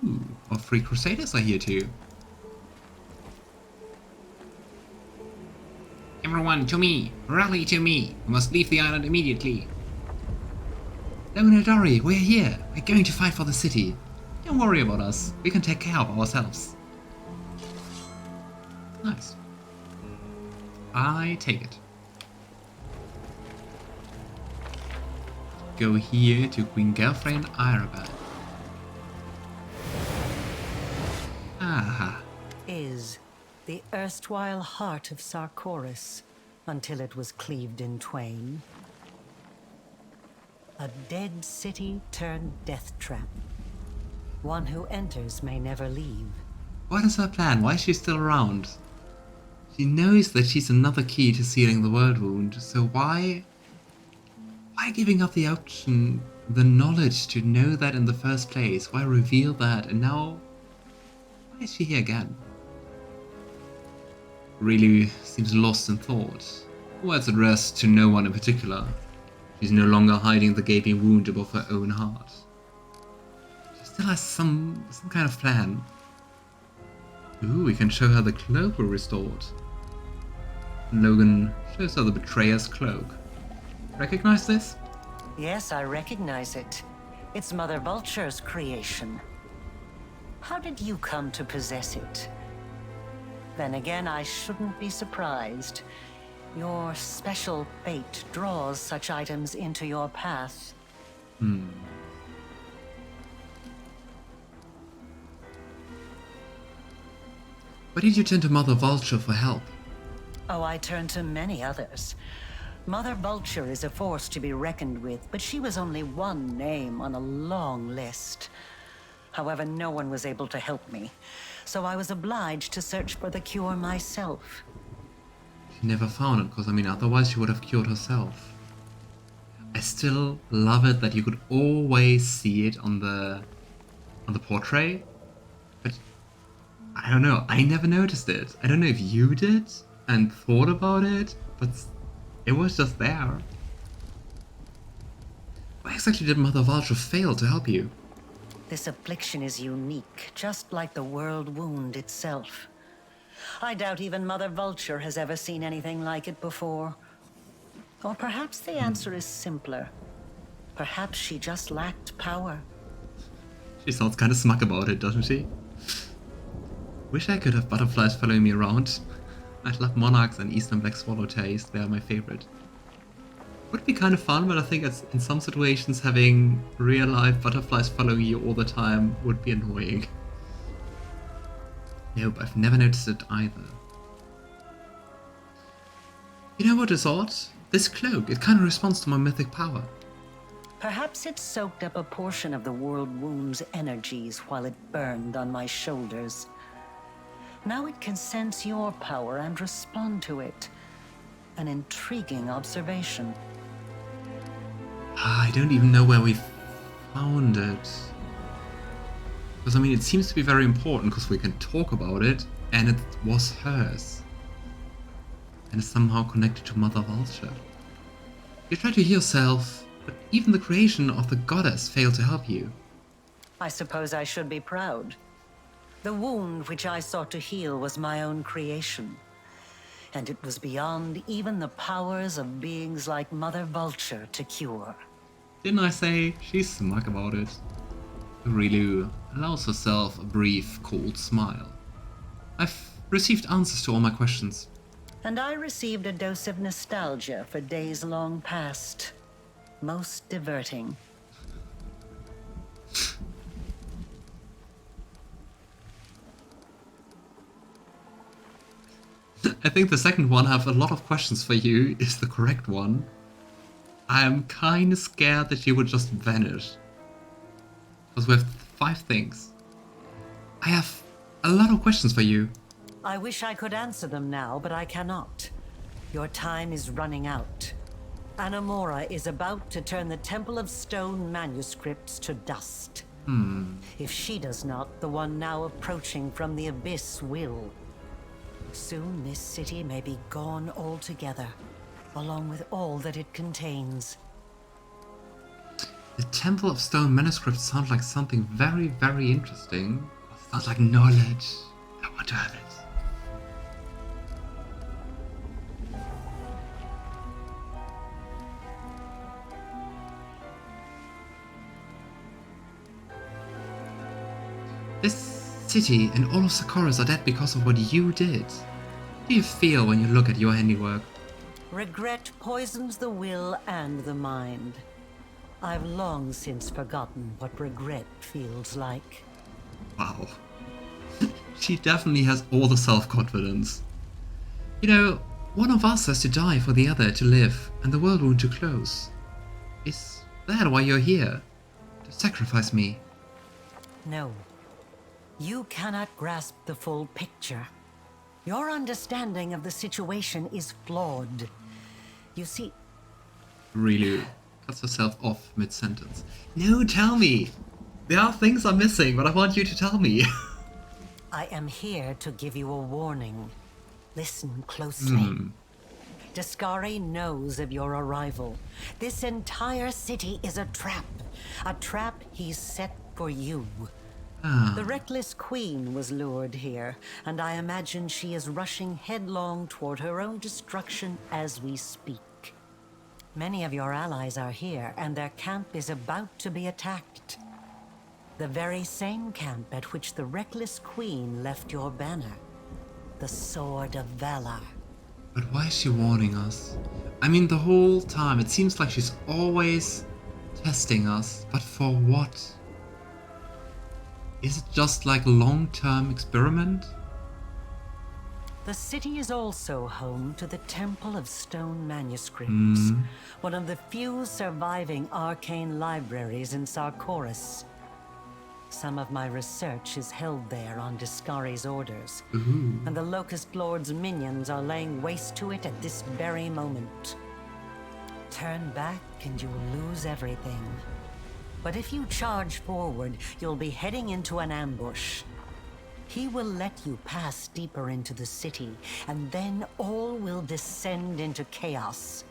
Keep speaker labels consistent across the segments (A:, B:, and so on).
A: Ooh, our free crusaders are here too. Everyone to me! Rally to me! We must leave the island immediately. Logan Aldori, we're here! We're going to fight for the city. Don't worry about us. We can take care of ourselves. Nice. I take it. Go here to Queen Galfrey and Areelu. Aha.
B: Is the erstwhile heart of Sarkoris until it was cleaved in twain. A dead city turned death trap. One who enters may never leave.
A: What is her plan? Why is she still around? She knows that she's another key to sealing the world wound, so why giving up the option, the knowledge to know that in the first place? Why reveal that? And now, why is she here again? Really seems lost in thought. Words at rest to no one in particular. She's no longer hiding the gaping wound above her own heart. She still has some kind of plan. Ooh, we can show her the cloak we restored. Logan shows her the betrayer's cloak. Recognize this?
B: Yes, I recognize it. It's Mother Vulture's creation. How did you come to possess it? Then again, I shouldn't be surprised. Your special fate draws such items into your path.
A: Why did you turn to Mother Vulture for help?
B: Oh, I turn to many others. Mother Vulture is a force to be reckoned with, but she was only one name on a long list. However, no one was able to help me, so I was obliged to search for the cure myself.
A: She never found it, because I mean, otherwise she would have cured herself. I still love it that you could always see it on the portrait, but I don't know, I never noticed it. I don't know if you did and thought about it, but it was just there. Why exactly did Mother Vulture fail to help you?
B: This affliction is unique, just like the world wound itself. I doubt even Mother Vulture has ever seen anything like it before. Or perhaps the answer is simpler. Perhaps she just lacked power.
A: She sounds kind of smug about it, doesn't she? Wish I could have butterflies following me around. I love monarchs and Eastern Black Swallowtails, they are my favorite. Would be kind of fun, but I think it's, in some situations having real life butterflies following you all the time would be annoying. Nope, I've never noticed it either. You know what is odd? This cloak, it kind of responds to my mythic power.
B: Perhaps it soaked up a portion of the world wound's energies while it burned on my shoulders. Now it can sense your power and respond to it. An intriguing observation.
A: I don't even know where we found it. Because I mean, it seems to be very important because we can talk about it, and it was hers. And it's somehow connected to Mother Vulture. You tried to heal yourself, but even the creation of the goddess failed to help you.
B: I suppose I should be proud. The wound which I sought to heal was my own creation. And it was beyond even the powers of beings like Mother Vulture to cure.
A: Didn't I say she's smug about it? Areelu allows herself a brief, cold smile. I've received answers to all my questions.
B: And I received a dose of nostalgia for days long past. Most diverting.
A: I think the second one, I have a lot of questions for you, is the correct one. I'm kinda scared that she would just vanish. Because we have 5 things. I have a lot of questions for you.
B: I wish I could answer them now, but I cannot. Your time is running out. Anamora is about to turn the Temple of Stone manuscripts to dust. If she does not, the one now approaching from the abyss will. Soon this city may be gone altogether, along with all that it contains.
A: The Temple of Stone manuscripts sound like something very, very interesting. It sounds like knowledge. I want to have it. This city and all of Sarkoris are dead because of what you did. How do you feel when you look at your handiwork?
B: Regret poisons the will and the mind. I've long since forgotten what regret feels like.
A: Wow. She definitely has all the self-confidence. You know, one of us has to die for the other to live and the Worldwound to close. Is that why you're here? To sacrifice me?
B: No. You cannot grasp the full picture. Your understanding of the situation is flawed. You see...
A: Areelu cuts herself off mid-sentence. No, tell me! There are things I'm missing, but I want you to tell me.
B: I am here to give you a warning. Listen closely. Deskari knows of your arrival. This entire city is a trap. A trap he's set for you. The reckless queen was lured here, and I imagine she is rushing headlong toward her own destruction as we speak. Many of your allies are here, and their camp is about to be attacked. The very same camp at which the reckless queen left your banner. The Sword of Valor.
A: But why is she warning us? I mean, the whole time it seems like she's always testing us, but for what? Is it just like a long-term experiment?
B: The city is also home to the Temple of Stone Manuscripts, one of the few surviving arcane libraries in Sarkoris. Some of my research is held there on Deskari's orders, and the Locust Lord's minions are laying waste to it at this very moment. Turn back and you will lose everything. But if you charge forward, you'll be heading into an ambush. He will let you pass deeper into the city, and then all will descend into chaos.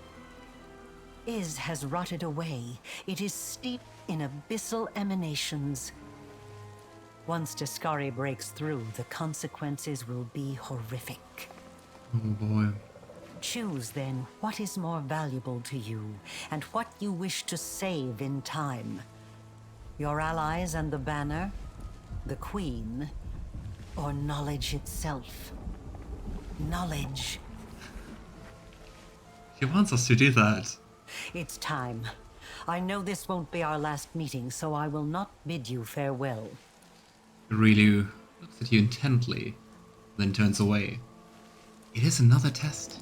B: Iz has rotted away. It is steeped in abyssal emanations. Once Deskari breaks through, the consequences will be horrific.
A: Oh boy.
B: Choose then what is more valuable to you, and what you wish to save in time. Your allies and the banner, the queen, or knowledge itself. Knowledge.
A: She wants us to do that.
B: It's time. I know this won't be our last meeting, so I will not bid you farewell.
A: Areelu looks at you intently, then turns away. It is another test.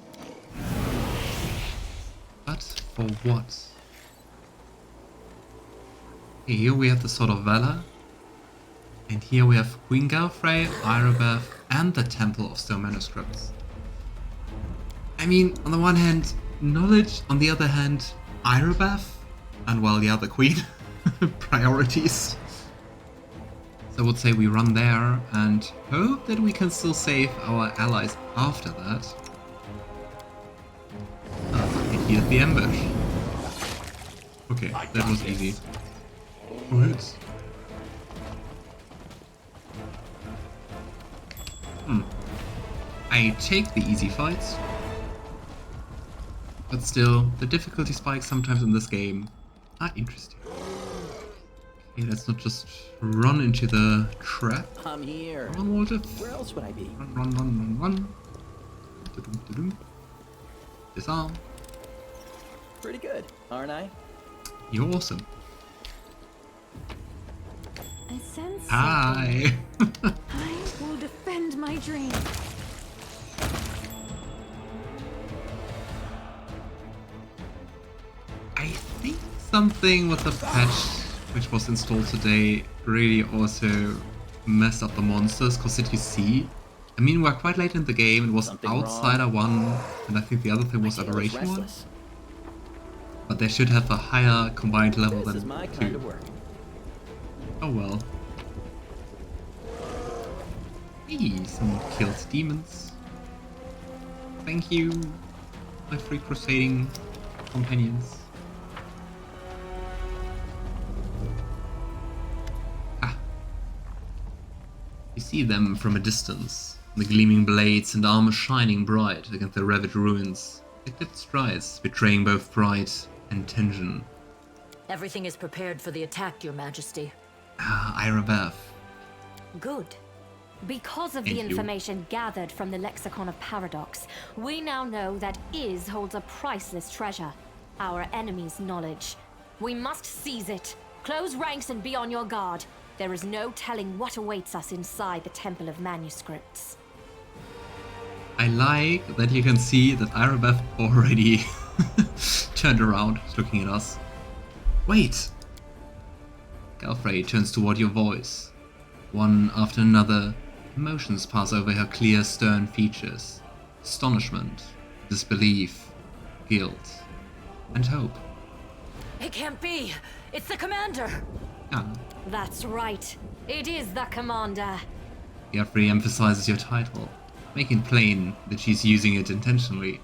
A: But for what? Here we have the Sword of Valor, and here we have Queen Galfrey, Areelu, and the Temple of Stone Manuscripts. I mean, on the one hand, knowledge, on the other hand, Areelu, and well, the other queen. Priorities. So I would say we run there and hope that we can still save our allies after that. And here's the ambush. Okay, that was easy. What? I take the easy fights. But still, the difficulty spikes sometimes in this game are interesting. Okay, let's not just run into the trap.
C: I'm here.
A: Come on, Walter.
C: Where else would I be?
A: Run. Da-dum. Disarm.
C: Pretty good, aren't I?
A: You're awesome.
D: I sense
A: Hi.
D: something. I will defend my dream.
A: I think something with the patch which was installed today really also messed up the monsters, because did you see? I mean, we're quite late in the game, it was
C: Something
A: Outsider 1, and I think the other thing was
C: My tail is
A: Aberration 1.
C: restless.
A: But they should have a higher combined level
C: This is
A: than
C: my
A: 2.
C: kind of work.
A: Oh well. Hey, someone killed demons. Thank you, my free crusading companions. You see them from a distance, the gleaming blades and armor shining bright against the ravaged ruins. They clipped strides, betraying both pride and tension.
E: Everything is prepared for the attack, Your Majesty.
A: Irobath.
D: Good. Because of
A: Thank
D: the
A: you.
D: information gathered from the Lexicon of Paradox, we now know that Iz holds a priceless treasure. Our enemy's knowledge. We must seize it. Close ranks and be on your guard. There is no telling what awaits us inside the Temple of Manuscripts.
A: I like that you can see that Irobath already turned around, looking at us. Wait! Galfrey turns toward your voice. One after another, emotions pass over her clear, stern features. Astonishment, disbelief, guilt, and hope.
E: It can't be! It's the commander!
A: Ah,
D: That's right. It is the Commander.
A: Galfrey emphasizes your title, making plain that she's using it intentionally.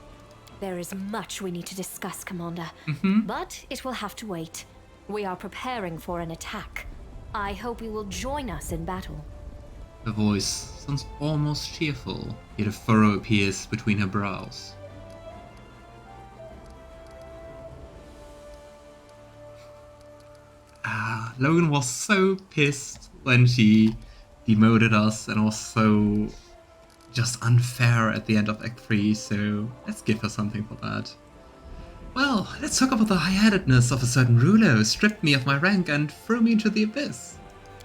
D: There is much we need to discuss, Commander. But it will have to wait. We are preparing for an attack. I hope you will join us in battle.
A: Her voice sounds almost cheerful, yet a furrow appears between her brows. Logan was so pissed when she demoted us and was so just unfair at the end of Act 3, so let's give her something for that. Well, let's talk about the high-headedness of a certain ruler who stripped me of my rank and threw me into the abyss.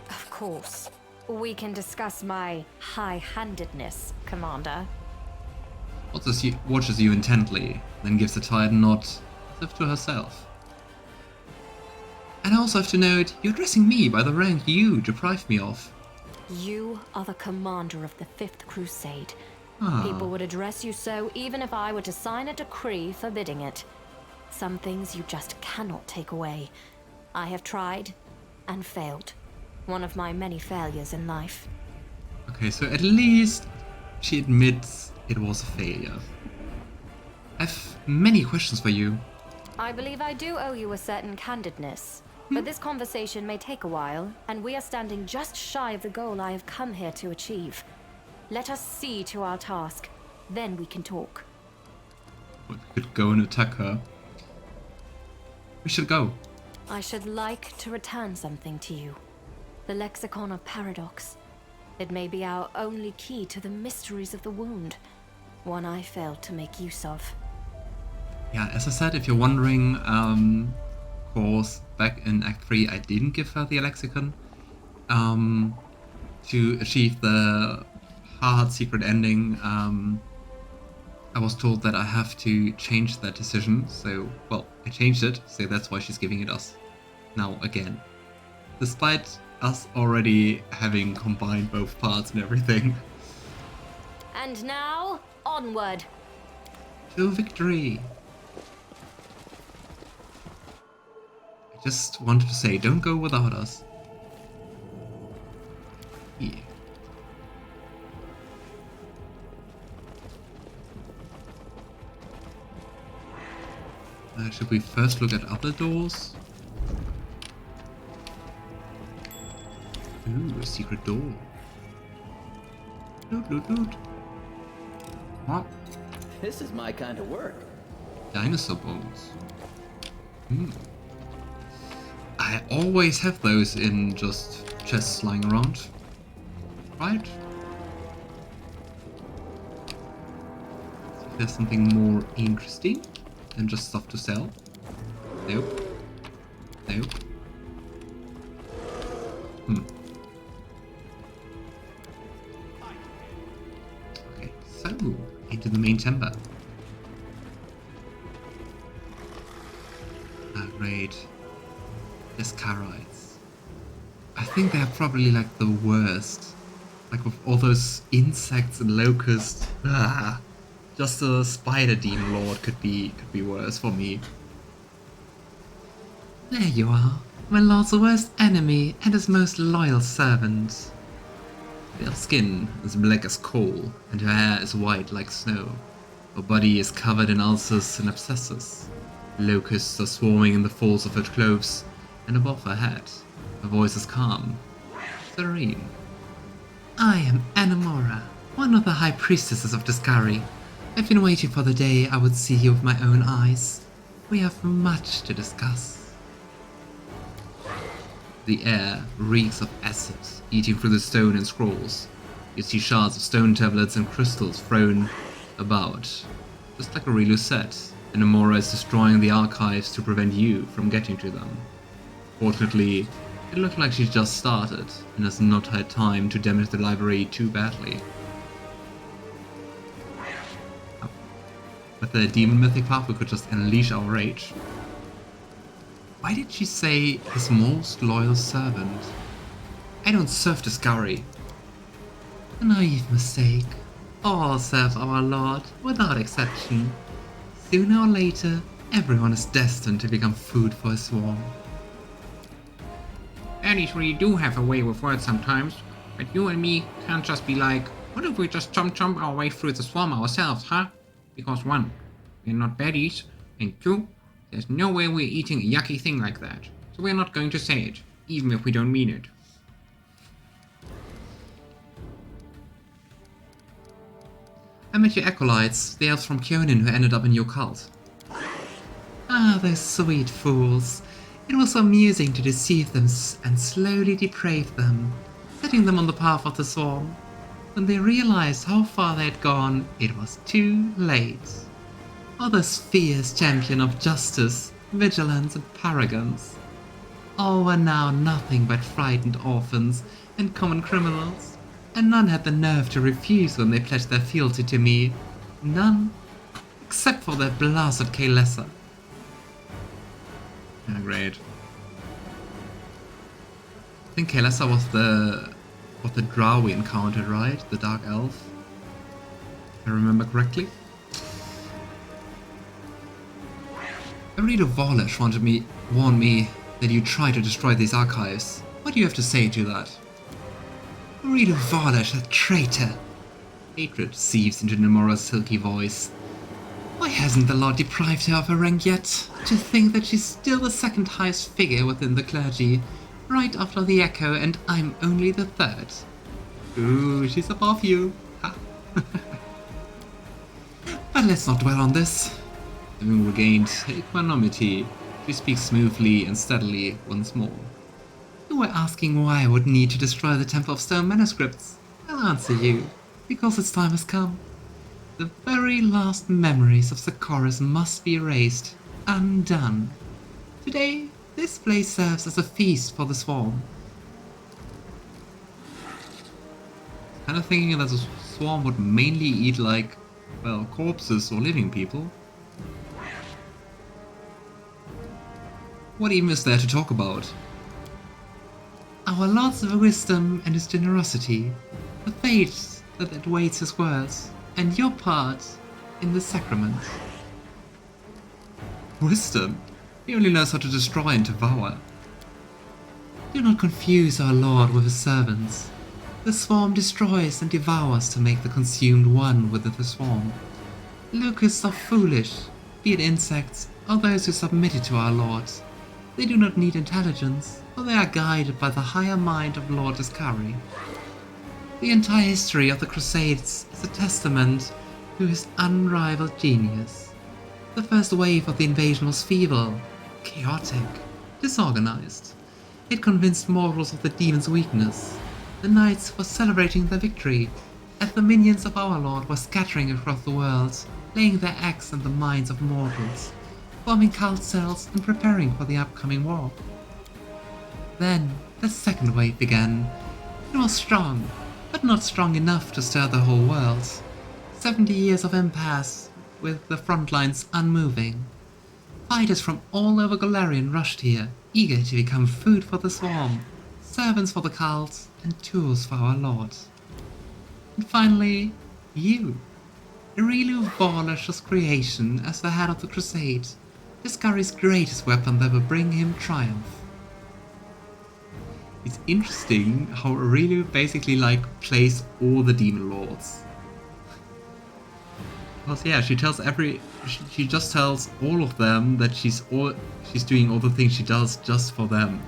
D: Of course. We can discuss my high-handedness, Commander.
A: Watches you intently, then gives a tired nod, as if to herself. And I also have to note, you're addressing me by the rank you deprived me of.
D: You are the commander of the Fifth Crusade.
A: Ah.
D: People would address you so even if I were to sign a decree forbidding it. Some things you just cannot take away. I have tried and failed. One of my many failures in life.
A: Okay, so at least she admits it was a failure. I have many questions for you.
D: I believe I do owe you a certain candidness. But this conversation may take a while, and we are standing just shy of the goal I have come here to achieve. Let us see to our task, then we can talk.
A: We could go and attack her. We should go.
D: I should like to return something to you. The Lexicon of Paradox. It may be our only key to the mysteries of the wound. One I failed to make use of.
A: Yeah, as I said, if you're wondering, of course, back in Act 3 I didn't give her the lexicon. To achieve the hard secret ending, I was told that I have to change that decision, so, well, I changed it, so that's why she's giving it us now again. Despite us already having combined both parts and everything.
D: And now, onward!
A: To victory! I just wanted to say, don't go without us. Yeah. Should we first look at other doors? Ooh, a secret door. Loot, loot, loot. What?
C: This is my kind of work.
A: Dinosaur bones. I always have those in just chests lying around. Right? So if there's something more interesting than just stuff to sell. Nope. Nope. Okay, so into the main chamber. Raid. Deskarites. I think they're probably like the worst. Like with all those insects and locusts. Just a spider demon lord could be worse for me. There you are, my lord's worst enemy and his most loyal servant. Their skin is black as coal, and her hair is white like snow. Her body is covered in ulcers and abscesses. Locusts are swarming in the folds of her clothes, and above her head, her voice is calm, serene. I am Anamora, one of the High Priestesses of Deskari. I've been waiting for the day I would see you with my own eyes. We have much to discuss. The air reeks of acid, eating through the stone and scrolls. You see shards of stone tablets and crystals thrown about. Just like Areelu said, Anamora is destroying the archives to prevent you from getting to them. Fortunately, it looked like she just started, and has not had time to damage the library too badly. With the demon mythic path, we could just unleash our rage. Why did she say his most loyal servant? I don't serve Deskari. A naive mistake. All serve our Lord, without exception. Sooner or later, everyone is destined to become food for his swarm.
F: Daddies really do have a way with words sometimes, but you and me can't just be like, what if we just chomp our way through the swarm ourselves, huh? Because 1, we're not baddies, and 2, there's no way we're eating a yucky thing like that, so we're not going to say it, even if we don't mean it.
A: I met your acolytes, the elves from Kyonin who ended up in your cult. Ah, those sweet fools. It was so amusing to deceive them and slowly deprave them, setting them on the path of the swarm. When they realized how far they had gone, it was too late. All those fierce champion of justice, vigilance and paragons. All were now nothing but frightened orphans and common criminals, and none had the nerve to refuse when they pledged their fealty to me. None, except for that blasted Kaelessa. Yeah, great. I think Kaelessa was the drow we encountered, right? The Dark Elf, if I remember correctly. Areelu Vorlesh warned me that you try to destroy these archives. What do you have to say to that? Areelu Vorlesh, a traitor! Hatred seeps into Namora's silky voice. Why hasn't the Lord deprived her of her rank yet? To think that she's still the second highest figure within the clergy, right after the Echo, and I'm only the third. Ooh, she's above you. Ha. But let's not dwell on this. Having regained equanimity, she speaks smoothly and steadily once more. You were asking why I would need to destroy the Temple of Stone manuscripts. I'll answer you. Because its time has come. The very last memories of Sarkoris must be erased, undone. Today, this place serves as a feast for the swarm. Kind of thinking that the swarm would mainly eat like, well, corpses or living people. What even is there to talk about? Our Lord's wisdom and his generosity, the fate that awaits his words, and your part in the sacrament. Wisdom? He only knows how to destroy and devour. Do not confuse our Lord with his servants. The swarm destroys and devours to make the consumed one with the swarm. Locusts are foolish, be it insects or those who submitted to our Lord. They do not need intelligence, for they are guided by the higher mind of Lord Deskari. The entire history of the Crusades is a testament to his unrivaled genius. The first wave of the invasion was feeble, chaotic, disorganized. It convinced mortals of the demon's weakness. The knights were celebrating their victory, as the minions of our Lord were scattering across the world, laying their axe in the minds of mortals, forming cult cells and preparing for the upcoming war. Then the second wave began. It was strong, but not strong enough to stir the whole world. 70 years of impasse, with the front lines unmoving. Fighters from all over Golarion rushed here, eager to become food for the swarm, servants for the cult, and tools for our Lord. And finally, you. Areelu Vorlesh's creation as the head of the crusade, Deskari's greatest weapon that will bring him triumph. It's interesting how Areelu basically plays all the demon lords. Because yeah, she just tells all of them that she's doing all the things she does just for them.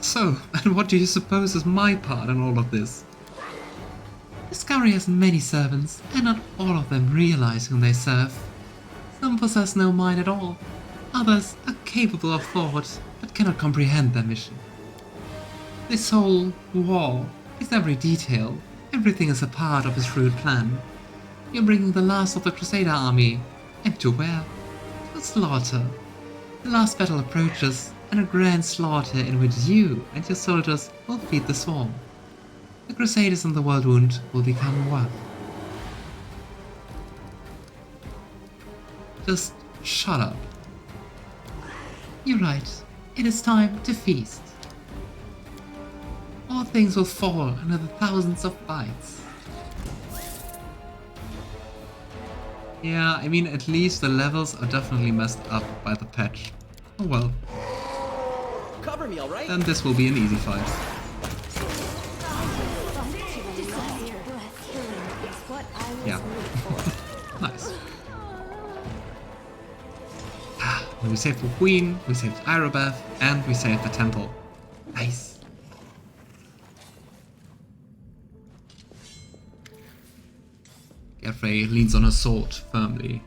A: So, and what do you suppose is my part in all of this? Deskari has many servants, and not all of them realize whom they serve. Some possess no mind at all. Others are capable of thought, but cannot comprehend their mission. This whole war is every detail. Everything is a part of his shrewd plan. You're bringing the last of the Crusader army, and to where? To slaughter. The last battle approaches, and a grand slaughter in which you and your soldiers will feed the swarm. The Crusaders and the Worldwound will become one. Just shut up. You're right. It is time to feast. All things will fall under the thousands of bites. Yeah, I mean, at least the levels are definitely messed up by the patch. Oh well.
C: Cover me, all right?
A: Then this will be an easy fight. Yeah. Nice. We saved the Queen, we saved Areelu, and we saved the temple. Nice. Galfrey leans on her sword firmly,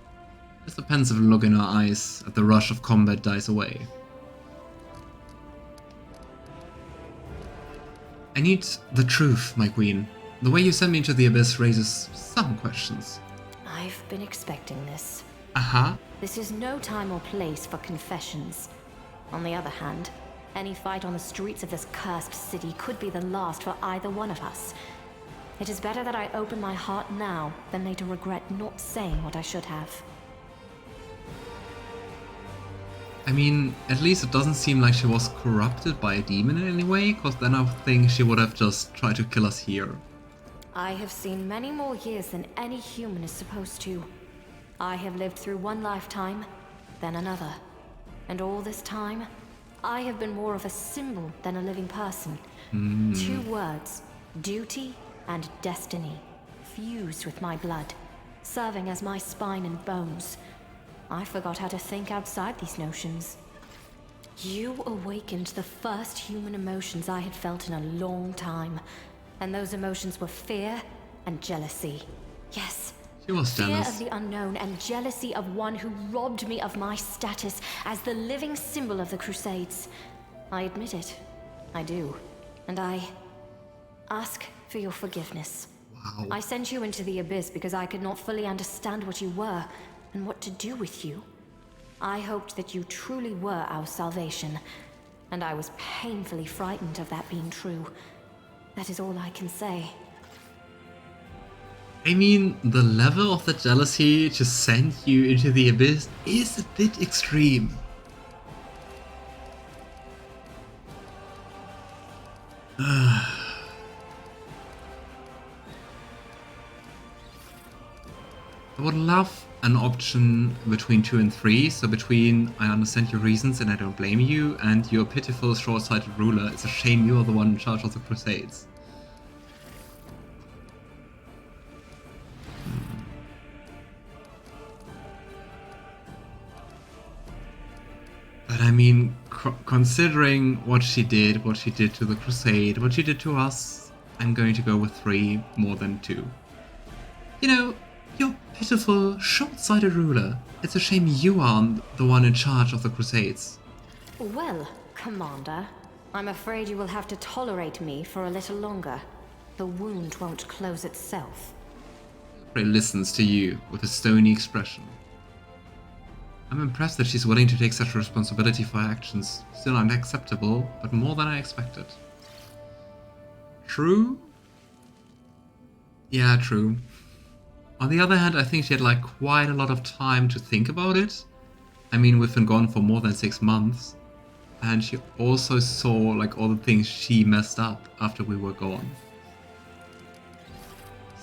A: as the pensive look in her eyes at the rush of combat dies away. I need the truth, my queen. The way you sent me into the abyss raises some questions.
D: I've been expecting this.
A: Uh-huh.
D: This is no time or place for confessions. On the other hand, any fight on the streets of this cursed city could be the last for either one of us. It is better that I open my heart now than later regret not saying what I should have.
A: I mean, at least it doesn't seem like she was corrupted by a demon in any way, because then I think she would have just tried to kill us here.
D: I have seen many more years than any human is supposed to. I have lived through one lifetime, then another. And all this time, I have been more of a symbol than a living person. 2 words, duty and destiny, fused with my blood, serving as my spine and bones. I forgot how to think outside these notions. You awakened the first human emotions I had felt in a long time, and those emotions were fear and jealousy. Yes,
A: She was
D: fear
A: jealous.
D: of the unknown and jealousy of one who robbed me of my status as the living symbol of the Crusades. I admit it. I do. And I ask for your forgiveness.
A: Wow.
D: I sent you into the abyss because I could not fully understand what you were and what to do with you. I hoped that you truly were our salvation, and I was painfully frightened of that being true. That is all I can say.
A: I mean, the level of the jealousy to send you into the abyss is a bit extreme. I would love an option between 2 and 3, so between I understand your reasons and I don't blame you, and you're a pitiful, short-sighted ruler. It's a shame you're the one in charge of the Crusades. But I mean, considering what she did to the Crusade, what she did to us, I'm going to go with 3 more than 2. You know, you're pitiful, short-sighted ruler. It's a shame you aren't the one in charge of the Crusades.
D: Well, Commander, I'm afraid you will have to tolerate me for a little longer. The wound won't close itself.
A: Ray listens to you with a stony expression. I'm impressed that she's willing to take such responsibility for her actions. Still unacceptable, but more than I expected. True? Yeah, true. On the other hand, I think she had like quite a lot of time to think about it. I mean, we've been gone for more than 6 months. And she also saw like all the things she messed up after we were gone.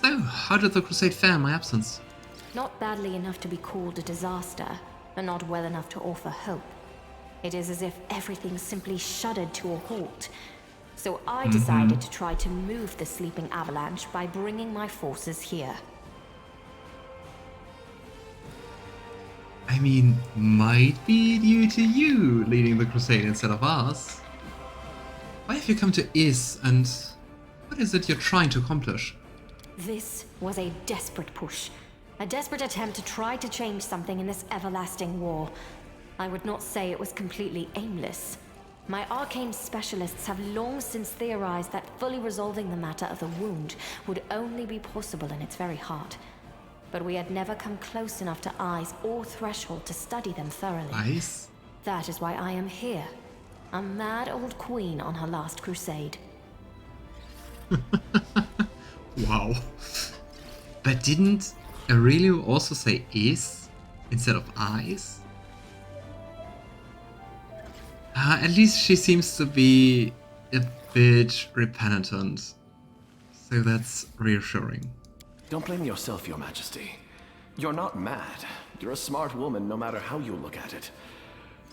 A: So, how did the Crusade fare in my absence?
D: Not badly enough to be called a disaster, but not well enough to offer hope. It is as if everything simply shuddered to a halt. So I decided to try to move the sleeping avalanche by bringing my forces here.
A: I mean, might be due to you leading the Crusade instead of us. Why have you come to Is, and what is it you're trying to accomplish?
D: This was a desperate push. A desperate attempt to try to change something in this everlasting war. I would not say it was completely aimless. My arcane specialists have long since theorized that fully resolving the matter of the wound would only be possible in its very heart. But we had never come close enough to eyes or threshold to study them thoroughly.
A: Eyes?
D: That is why I am here. A mad old queen on her last crusade.
A: Wow. But didn't Areelu also say Is instead of eyes? At least she seems to be a bit repentant. So that's reassuring.
C: Don't blame yourself, Your Majesty. You're not mad. You're a smart woman no matter how you look at it.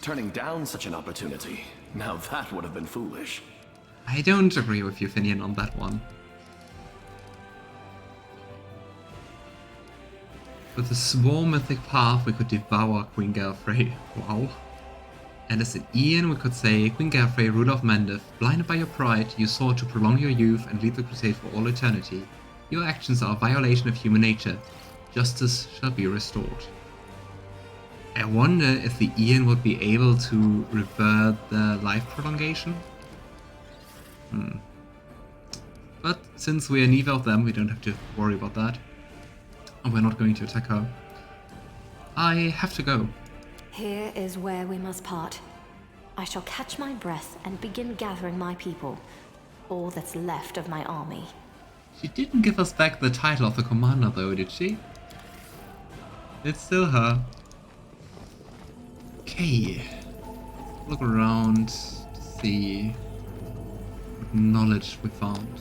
C: Turning down such an opportunity, now that would have been foolish.
A: I don't agree with you, Finian, on that one. With the swarm mythic path, we could devour Queen Galfrey. Wow. And as an Ian, we could say, Queen Galfrey, ruler of Mendif, blinded by your pride, you sought to prolong your youth and lead the crusade for all eternity. Your actions are a violation of human nature. Justice shall be restored. I wonder if the Ian would be able to revert the life prolongation? But since we are neither of them, we don't have to worry about that. And we're not going to attack her. I have to go.
D: Here is where we must part. I shall catch my breath and begin gathering my people. All that's left of my army.
A: She didn't give us back the title of the commander though, did she? It's still her. Okay. Look around to see what knowledge we found.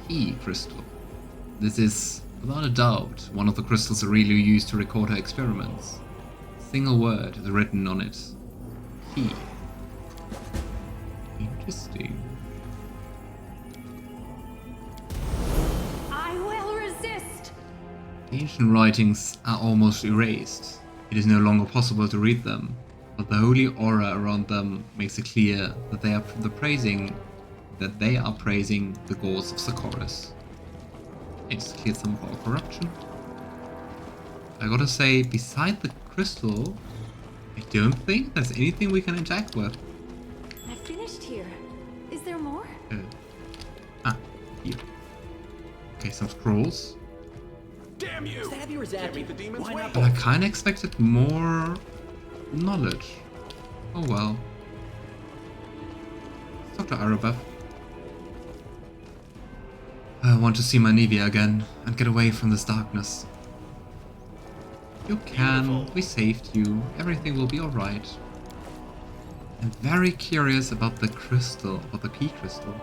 A: Key crystal. This is, without a doubt, one of the crystals Areelu used to record her experiments. Single word is written on it. Key. Interesting.
D: I will resist!
A: Ancient writings are almost erased. It is no longer possible to read them, but the holy aura around them makes it clear that they are praising the gods of Sarkoris. It's cleared some of our corruption. I gotta say, beside the crystal, I don't think there's anything we can attack with.
G: I finished here. Is there more?
A: Here. Okay, some scrolls.
C: Damn you!
H: Stab you or zap you?
C: The demon's way.
A: But I kinda expected more knowledge. Oh well. Let's talk to Arabeth. I want to see my Nevia again and get away from this darkness. You can.
C: Beautiful.
A: We saved you. Everything will be alright. I'm very curious about the crystal, about the key crystal.